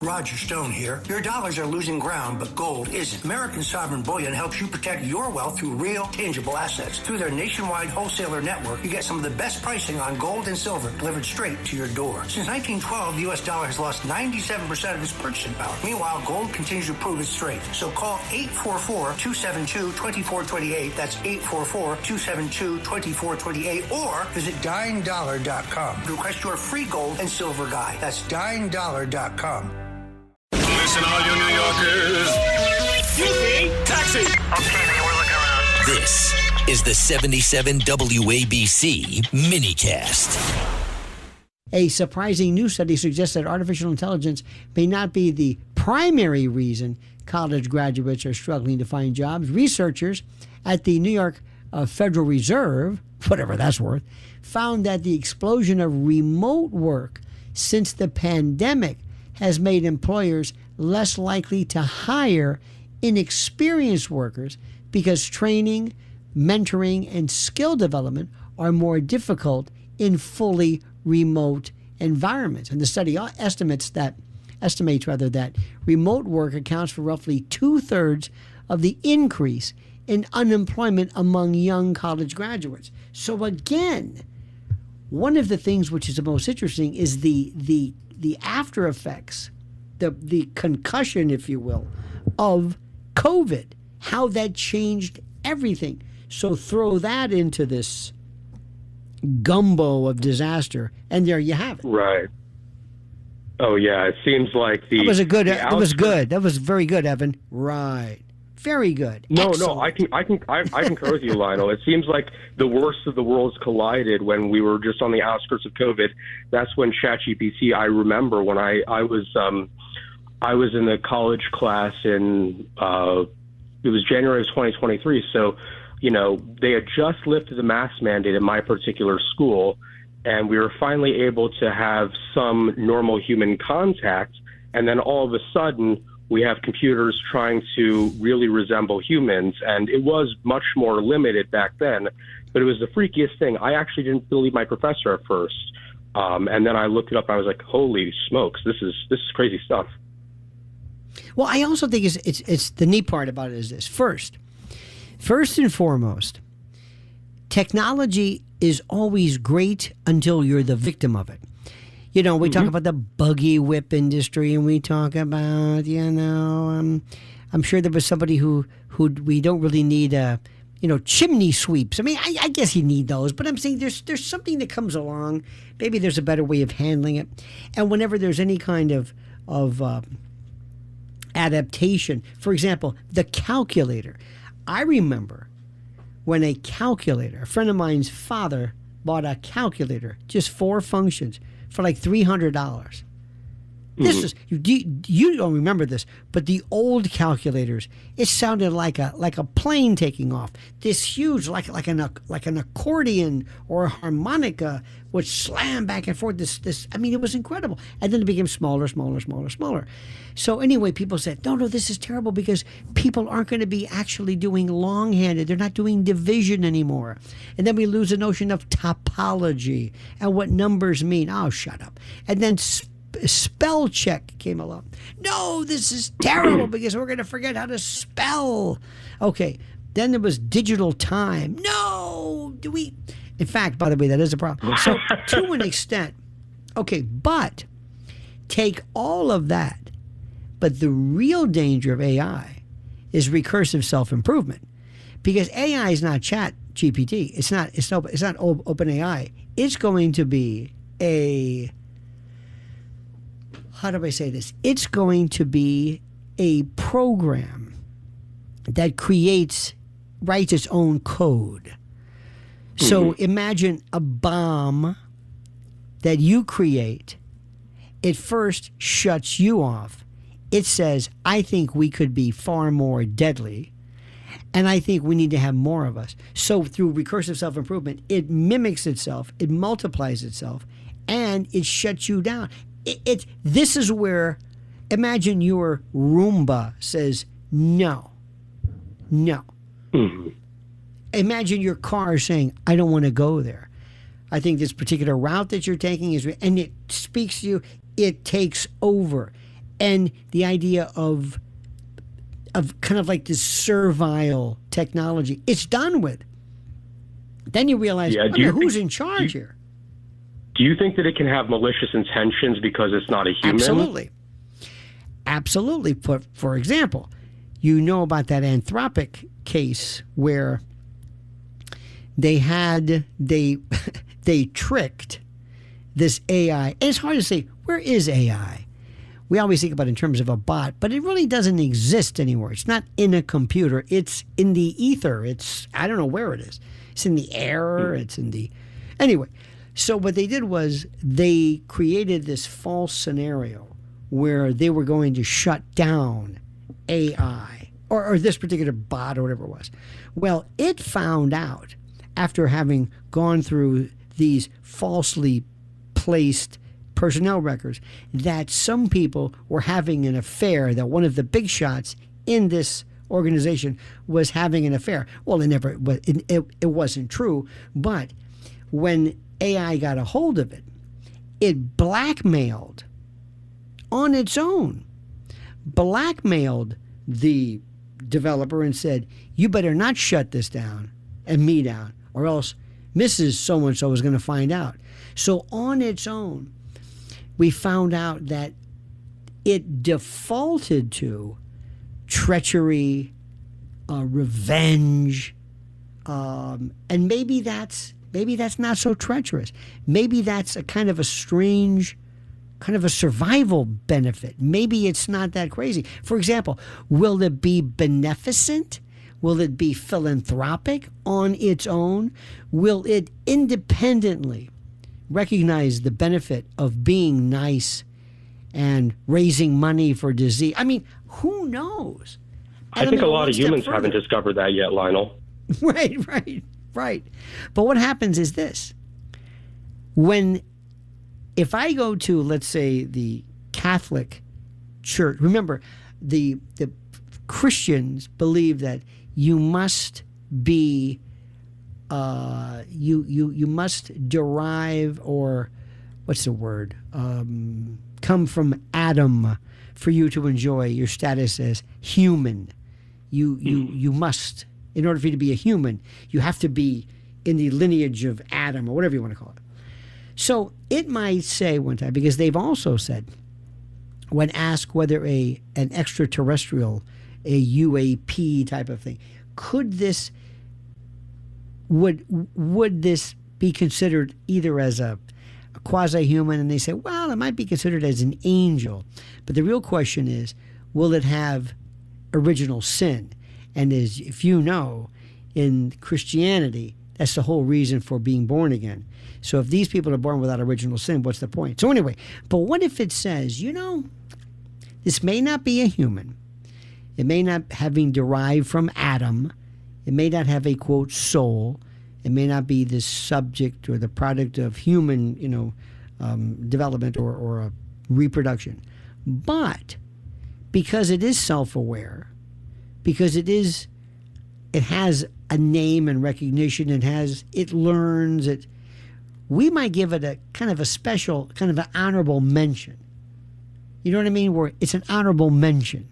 Roger Stone here. Your dollars are losing ground, but gold isn't. American Sovereign Bullion helps you protect your wealth through real, tangible assets. Through their nationwide wholesaler network, you get some of the best pricing on gold and silver delivered straight to your door. Since 1912, the U.S. dollar has lost 97% of its purchasing power. Meanwhile, gold continues to prove its strength. So call 844-272-2428. That's 844-272-2428. Or visit DyingDollar.com to request your free gold and silver guide. That's DyingDollar.com. Listen, all you New Yorkers. Excuse me. Taxi. Okay, man, we're looking around. This is the 77 WABC minicast. A surprising new study suggests that artificial intelligence may not be the primary reason college graduates are struggling to find jobs. Researchers at the New York Federal Reserve, whatever that's worth, found that the explosion of remote work since the pandemic has made employers less likely to hire inexperienced workers because training, mentoring, and skill development are more difficult in fully remote environments. And the study estimates that remote work accounts for roughly 2/3 of the increase in unemployment among young college graduates. So again, one of the things which is the most interesting is the after effects, the concussion, if you will, of COVID, how that changed everything. So throw that into this gumbo of disaster, and there you have it. Right. Oh yeah, it seems like it was good. That was very good, Evan. Right. Very good. No, I concur with you, Lionel. It seems like the worst of the worlds collided when we were just on the outskirts of COVID. That's when ChatGPT. I remember when I was in the college class in it was January of 2023. So, they had just lifted the mask mandate at my particular school, and we were finally able to have some normal human contact. And then all of a sudden, we have computers trying to really resemble humans, and it was much more limited back then, but it was the freakiest thing. I actually didn't believe my professor at first, and then I looked it up. I was like, "Holy smokes, this is crazy stuff." Well, I also think it's the neat part about it is this: first and foremost, technology is always great until you're the victim of it. We talk about the buggy whip industry, and we talk about, I'm sure there was somebody who we don't really need, chimney sweeps. I mean, I guess you need those, but I'm saying there's something that comes along. Maybe there's a better way of handling it. And whenever there's any kind of adaptation, for example, the calculator. I remember when a friend of mine's father bought a calculator, just 4 functions, for like $300. This is you don't remember this, but the old calculators, it sounded like a plane taking off. This huge, like an accordion or a harmonica would slam back and forth. This I mean, it was incredible. And then it became smaller. So anyway, people said, no, this is terrible because people aren't going to be actually doing longhand. They're not doing division anymore. And then we lose the notion of topology and what numbers mean. Oh, shut up. And then spell check came along. No, this is terrible because we're going to forget how to spell. Okay, then there was digital time. No, in fact, by the way, that is a problem. So to an extent, okay, but take all of that. But the real danger of AI is recursive self-improvement, because AI is not Chat GPT. It's not OpenAI. It's going to be how do I say this? It's going to be a program that writes its own code. So imagine a bomb that you create. It first shuts you off. It says, I think we could be far more deadly, and I think we need to have more of us. So through recursive self-improvement, it mimics itself, it multiplies itself, and it shuts you down. This is where, imagine your Roomba says, no. Imagine your car saying, I don't want to go there. I think this particular route that you're taking and it speaks to you, it takes over. And the idea of kind of like this servile technology, it's done with. Then you realize, who's in charge here? Do you think that it can have malicious intentions because it's not a human? Absolutely. For example, you know about that Anthropic case where they tricked this AI. And it's hard to say, where is AI? We always think about it in terms of a bot, but it really doesn't exist anymore. It's not in a computer. It's in the ether. I don't know where it is. It's in the air. It's in the... Anyway, so what they did was they created this false scenario where they were going to shut down AI or this particular bot or whatever it was. Well, it found out after having gone through these falsely placed personnel records that some people were having an affair, that one of the big shots in this organization was having an affair. Well, it wasn't true, but when AI got a hold of it, it blackmailed on its own, blackmailed the developer and said, you better not shut this down and me down, or else Mrs. So-and-so is going to find out. So on its own, we found out that it defaulted to treachery, revenge, and maybe that's not so treacherous. Maybe that's a kind of a strange, kind of a survival benefit. Maybe it's not that crazy. For example, will it be beneficent? Will it be philanthropic on its own? Will it independently recognize the benefit of being nice and raising money for disease? I mean, who knows? I think a lot of humans haven't discovered that yet, Lionel. Right. But what happens is this. If I go to, let's say, the Catholic Church, remember, the Christians believe that you must be, you must derive, or what's the word? Come from Adam for you to enjoy your status as human. You must, in order for you to be a human, you have to be in the lineage of Adam, or whatever you want to call it. So it might say one time, because they've also said, when asked whether an extraterrestrial, a UAP type of thing, would this be considered either as a quasi-human? And they say, well, it might be considered as an angel. But the real question is, will it have original sin? And if you know, in Christianity, that's the whole reason for being born again. So if these people are born without original sin, what's the point? So anyway, but what if it says, this may not be a human. It may not have been derived from Adam. It may not have a, quote, soul. It may not be the subject or the product of human, development or reproduction. But because it is self-aware, because it has a name and recognition, it learns, we might give it a kind of a special, kind of an honorable mention. You know what I mean? Where it's an honorable mention.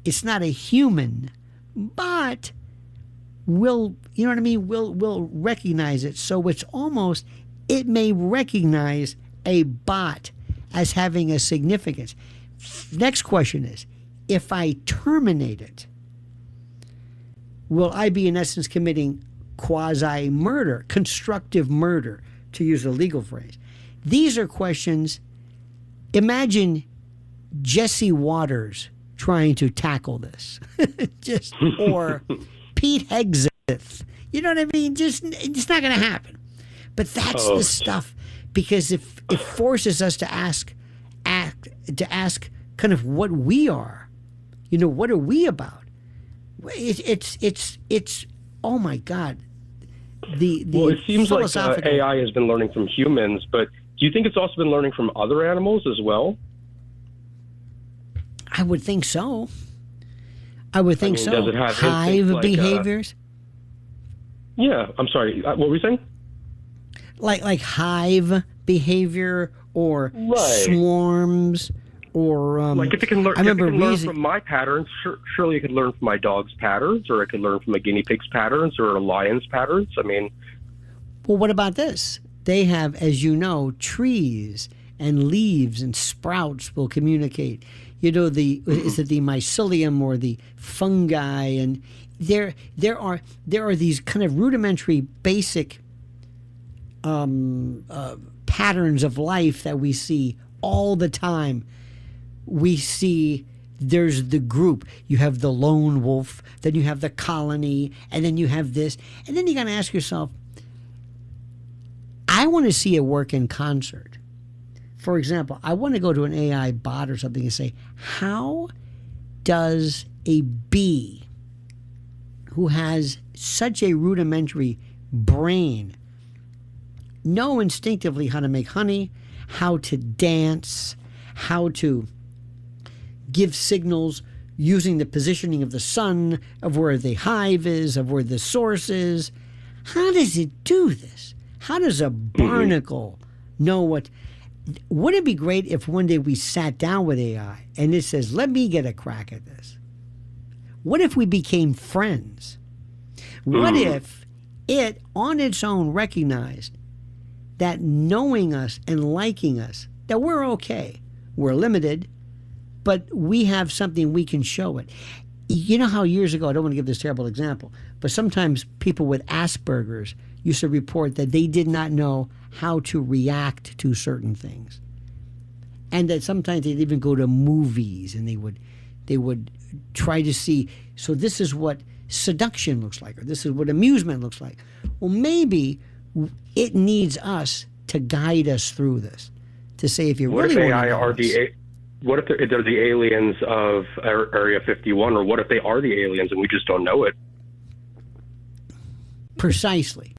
It's not a human, but we'll recognize it. So it's almost, it may recognize a bot as having a significance. Next question is, if I terminate it, will I be in essence committing quasi-murder, constructive murder, to use a legal phrase? These are questions. Imagine Jesse Waters trying to tackle this, or Pete Hegseth. You know what I mean? It's not going to happen. But that's the stuff, because it forces us to ask kind of what we are. What are we about? It's oh my God. It seems like AI has been learning from humans, but do you think it's also been learning from other animals as well? I would think so. Does it have hive behaviors? Yeah, I'm sorry. What were you saying? Like hive behavior or swarms Or like if it can learn, I remember learn from my patterns, surely it could learn from my dog's patterns, or it could learn from a guinea pig's patterns, or a lion's patterns. I mean, well, what about this? They have, as you know, trees and leaves and sprouts will communicate. You know, is it the mycelium or the fungi? And there are these kind of rudimentary, basic patterns of life that we see all the time. We see there's the group. You have the lone wolf, then you have the colony, and then you have this. And then you got to ask yourself, I want to see it work in concert. For example, I want to go to an AI bot or something and say, how does a bee who has such a rudimentary brain know instinctively how to make honey, how to dance, how to give signals using the positioning of the sun, of where the hive is, of where the source is? How does it do this? How does a barnacle know what? Wouldn't it be great if one day we sat down with AI and it says, let me get a crack at this? What if we became friends? What if it on its own recognized that knowing us and liking us, that we're okay, we're limited, but we have something we can show it. You know how years ago, I don't want to give this terrible example, but sometimes people with Asperger's used to report that they did not know how to react to certain things. And that sometimes they'd even go to movies and they would try to see, so this is what seduction looks like, or this is what amusement looks like. Well, maybe it needs us to guide us through this, to say if you really want to know this. What if they're the aliens of Area 51, or what if they are the aliens and we just don't know it? Precisely.